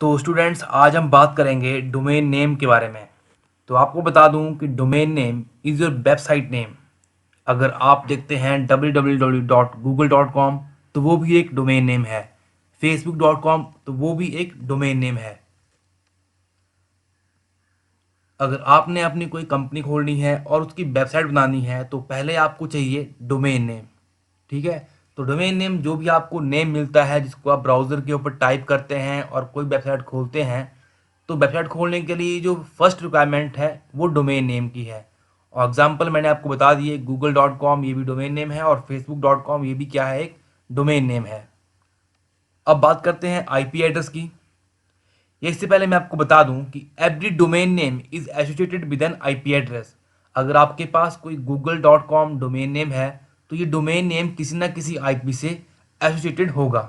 तो स्टूडेंट्स आज हम बात करेंगे डोमेन नेम के बारे में। तो आपको बता दूं कि domain name is your website name. अगर आप देखते हैं www.google.com तो वो भी एक डोमेन नेम है। facebook.com तो वो भी एक डोमेन नेम है। अगर आपने अपनी कोई कंपनी खोलनी है और उसकी वेबसाइट बनानी है तो पहले आपको चाहिए डोमेन नेम। ठीक है, तो डोमेन नेम जो भी आपको नेम मिलता है जिसको आप ब्राउज़र के ऊपर टाइप करते हैं और कोई वेबसाइट खोलते हैं, तो वेबसाइट खोलने के लिए जो फर्स्ट रिक्वायरमेंट है वो डोमेन नेम की है। और एग्जांपल मैंने आपको बता दिए, google.com ये भी डोमेन नेम है और facebook.com ये भी क्या है, एक डोमेन नेम है। अब बात करते हैं आईपी एड्रेस की। ये इससे पहले मैं आपको बता दूं कि every domain name is associated with N IP address. अगर आपके पास कोई google.com डोमेन नेम है तो ये डोमेन नेम किसी ना किसी आईपी से एसोसिएटेड होगा।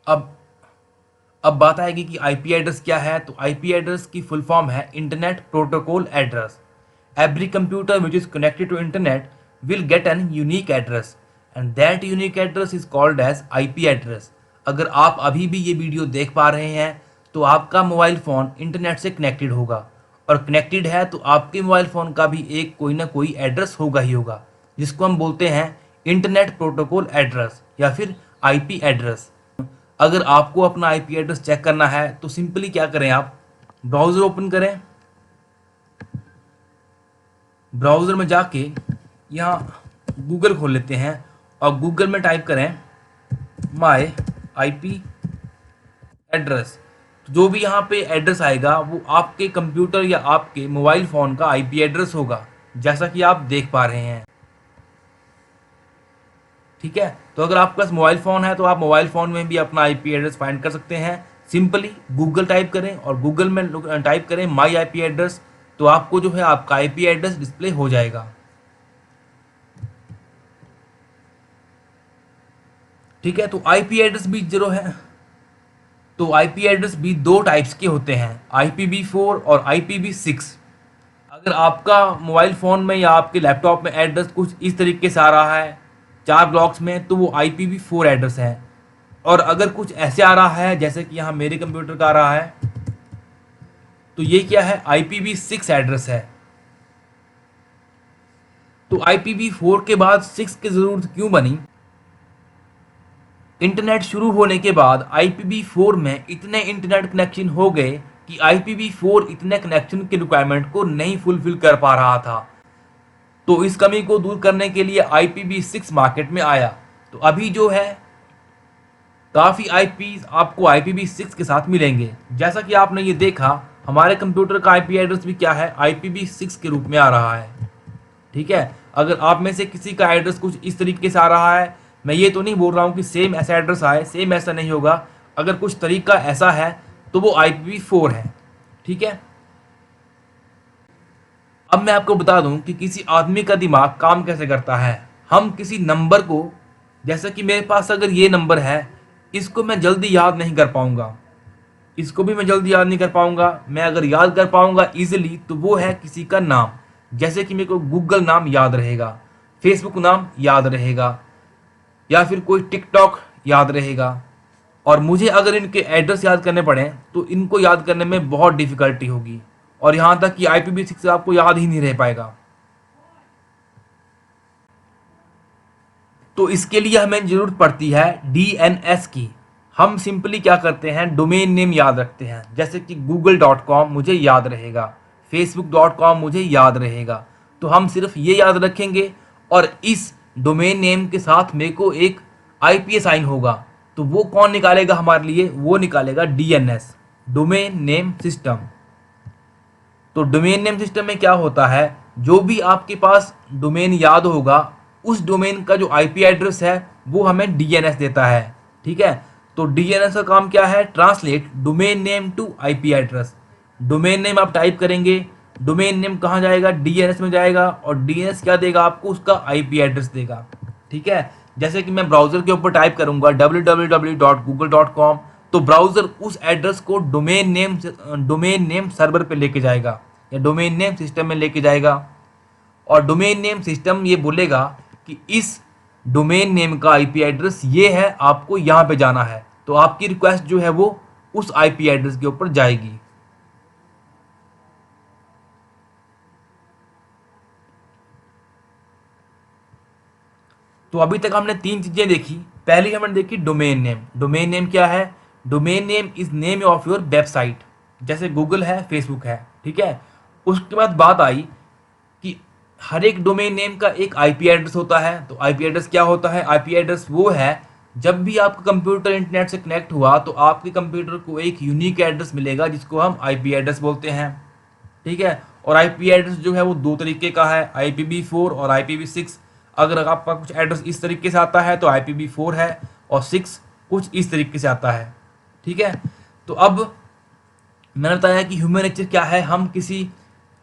अब अब बात आएगी कि आईपी एड्रेस क्या है। तो आईपी एड्रेस की फुल फॉर्म है internet protocol address. Every computer which is connected to internet will get an unique address and that unique address is called as IP address. अगर आप अभी भी ये वीडियो देख पा रहे हैं तो आपका मोबाइल फ़ोन इंटरनेट से कनेक्टेड होगा, और कनेक्टेड है तो आपके मोबाइल फ़ोन का भी एक कोई ना कोई एड्रेस होगा ही होगा, जिसको हम बोलते हैं इंटरनेट प्रोटोकॉल एड्रेस या फिर आईपी एड्रेस। अगर आपको अपना आईपी एड्रेस चेक करना है तो सिंपली क्या करें, आप ब्राउज़र ओपन करें। ब्राउज़र में जाके यहाँ गूगल खोल लेते हैं और गूगल में टाइप करें माय आईपी एड्रेस। तो जो भी यहाँ पे एड्रेस आएगा वो आपके कंप्यूटर या आपके मोबाइल फ़ोन का आईपी एड्रेस होगा, जैसा कि आप देख पा रहे हैं। ठीक है, तो अगर आपके पास मोबाइल फ़ोन है तो आप मोबाइल फ़ोन में भी अपना आईपी एड्रेस फाइंड कर सकते हैं। सिंपली गूगल टाइप करें और गूगल में टाइप करें माई आईपी एड्रेस, तो आपको जो है आपका आईपी एड्रेस डिस्प्ले हो जाएगा। ठीक है, तो आईपी एड्रेस भी जो है, तो आईपी एड्रेस भी दो टाइप्स के होते हैं, IPv4 और IPv6। अगर आपका मोबाइल फ़ोन में या आपके लैपटॉप में एड्रेस कुछ इस तरीके से आ रहा है 4 ब्लॉक्स में, तो वो IPv4 एड्रेस है। और अगर कुछ ऐसे आ रहा है जैसे कि यहाँ मेरे कंप्यूटर का आ रहा है, तो ये क्या है, IPv6 एड्रेस है। तो IPv4 के बाद 6 की ज़रूरत क्यों बनी? इंटरनेट शुरू होने के बाद IPv4 में इतने इंटरनेट कनेक्शन हो गए कि IPv4 इतने कनेक्शन की रिक्वायरमेंट को नहीं फुलफिल कर पा रहा था। तो इस कमी को दूर करने के लिए IPv6 मार्केट में आया। तो अभी जो है काफ़ी IPs आपको IPv6 के साथ मिलेंगे। जैसा कि आपने ये देखा, हमारे कंप्यूटर का IP एड्रेस भी क्या है, IPv6 के रूप में आ रहा है। ठीक है, अगर आप में से किसी का एड्रेस कुछ इस तरीके से आ रहा है, मैं ये तो नहीं बोल रहा हूँ कि सेम ऐसा एड्रेस आए, सेम ऐसा नहीं होगा। अगर कुछ तरीका ऐसा है तो वो IPv4 है। ठीक है, अब मैं आपको बता दूं कि किसी आदमी का दिमाग काम कैसे करता है। हम किसी नंबर को, जैसे कि मेरे पास अगर ये नंबर है, इसको मैं जल्दी याद नहीं कर पाऊंगा, इसको भी मैं जल्दी याद नहीं कर पाऊंगा। मैं अगर याद कर पाऊंगा इजीली तो वो है किसी का नाम। जैसे कि मेरे को गूगल नाम याद रहेगा, फेसबुक नाम याद रहेगा, या फिर कोई टिकटॉक याद रहेगा। और मुझे अगर इनके एड्रेस याद करने पड़े तो इनको याद करने में बहुत डिफिकल्टी होगी, और यहाँ तक कि IPv6 आपको याद ही नहीं रह पाएगा। तो इसके लिए हमें ज़रूरत पड़ती है DNS की। हम सिंपली क्या करते हैं, डोमेन नेम याद रखते हैं। जैसे कि google.com मुझे याद रहेगा, facebook.com मुझे याद रहेगा, तो हम सिर्फ ये याद रखेंगे और इस डोमेन नेम के साथ मेरे को एक IP असाइन होगा। तो वो कौन निकालेगा हमारे लिए, वो निकालेगा DNS, डोमेन नेम सिस्टम। तो डोमेन नेम सिस्टम में क्या होता है, जो भी आपके पास डोमेन याद होगा उस डोमेन का जो आईपी एड्रेस है वो हमें डीएनएस देता है। ठीक है, तो डीएनएस का काम क्या है, translate domain name to IP address. Domain name आप टाइप करेंगे, डोमेन नेम कहाँ जाएगा, डीएनएस में जाएगा, और डीएनएस क्या देगा आपको, उसका आईपी एड्रेस देगा। ठीक है, जैसे कि मैं ब्राउज़र के ऊपर टाइप करूंगा www.google.com, तो ब्राउज़र उस एड्रेस को डोमेन नेम सर्वर पे लेके जाएगा या डोमेन नेम सिस्टम में लेके जाएगा। और डोमेन नेम सिस्टम ये बोलेगा कि इस डोमेन नेम का आईपी एड्रेस ये है, आपको यहाँ पे जाना है, तो आपकी रिक्वेस्ट जो है वो उस आईपी एड्रेस के ऊपर जाएगी। तो अभी तक हमने तीन चीजें देखी। पहली हमने देखी डोमेन नेम। डोमेन नेम क्या है? Domain name is name of your website, जैसे गूगल है, फेसबुक है, ठीक है। उसके बाद बात आई कि हर एक डोमेन नेम का एक आईपी एड्रेस होता है। तो आईपी एड्रेस क्या होता है? आईपी एड्रेस वो है, जब भी आपका कंप्यूटर इंटरनेट से कनेक्ट हुआ तो आपके कंप्यूटर को एक यूनिक एड्रेस मिलेगा जिसको हम आईपी एड्रेस बोलते हैं, ठीक है। और आईपी एड्रेस जो है वो दो तरीके का है, IPv4 और IPv6। अगर आपका कुछ एड्रेस इस तरीके से आता है तो IPv4 है, और 6 कुछ इस तरीके से आता है, ठीक है। तो अब मैंने बताया कि ह्यूमन नेचर क्या है, हम किसी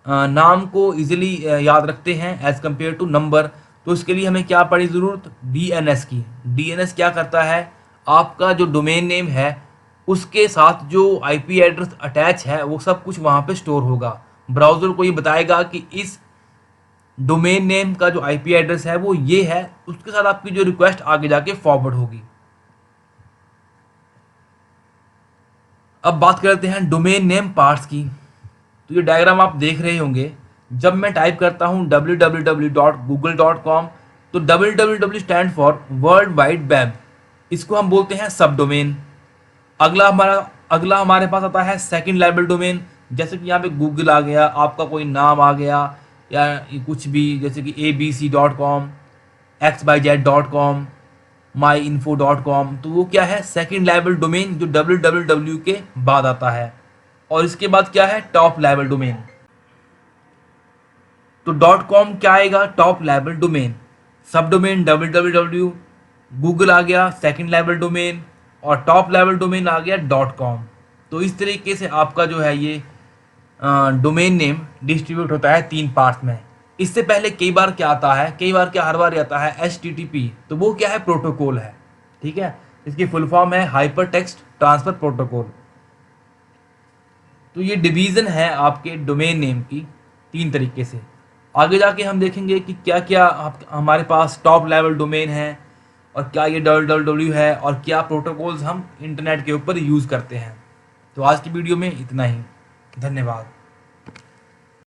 नाम को इजीली याद रखते हैं एज कम्पेयर टू नंबर। तो इसके लिए हमें क्या पड़ी ज़रूरत? DNS की। DNS क्या करता है? आपका जो डोमेन नेम है उसके साथ जो आईपी एड्रेस अटैच है वो सब कुछ वहाँ पे स्टोर होगा। ब्राउज़र को ये बताएगा कि इस डोमेन नेम का जो आईपी एड्रेस है वो ये है, उसके साथ आपकी जो रिक्वेस्ट आगे जाके फॉरवर्ड होगी। अब बात करते हैं डोमेन नेम पार्ट्स की। तो ये डायग्राम आप देख रहे होंगे, जब मैं टाइप करता हूँ www.google.com, तो www stand for world wide web, इसको हम बोलते हैं सब डोमेन। अगला हमारे पास आता है सेकंड लेवल डोमेन। जैसे कि यहाँ पे गूगल आ गया, आपका कोई नाम आ गया, या कुछ भी, जैसे कि abc.com, xyz.com, myinfo.com, तो वो क्या है? सेकंड लेवल डोमेन, जो www के बाद आता है। और इसके बाद क्या है? Top level domain. तो .com क्या आएगा? Top level domain. सब डोमेन www, गूगल आ गया सेकंड लेवल डोमेन, और टॉप लेवल डोमेन आ गया .com। तो इस तरीके से आपका जो है ये डोमेन नेम डिस्ट्रीब्यूट होता है तीन पार्ट्स में। इससे पहले कई बार क्या आता है, कई बार क्या हर बार आता है HTTP। तो वो क्या है? प्रोटोकॉल है, ठीक है। इसकी फुल फॉर्म है हाइपर टेक्स्ट ट्रांसफर प्रोटोकॉल। तो ये डिवीज़न है आपके डोमेन नेम की तीन तरीके से। आगे जाके हम देखेंगे कि क्या क्या हमारे पास टॉप लेवल डोमेन है, और क्या ये www है, और क्या प्रोटोकॉल्स हम इंटरनेट के ऊपर यूज़ करते हैं। तो आज की वीडियो में इतना ही। धन्यवाद।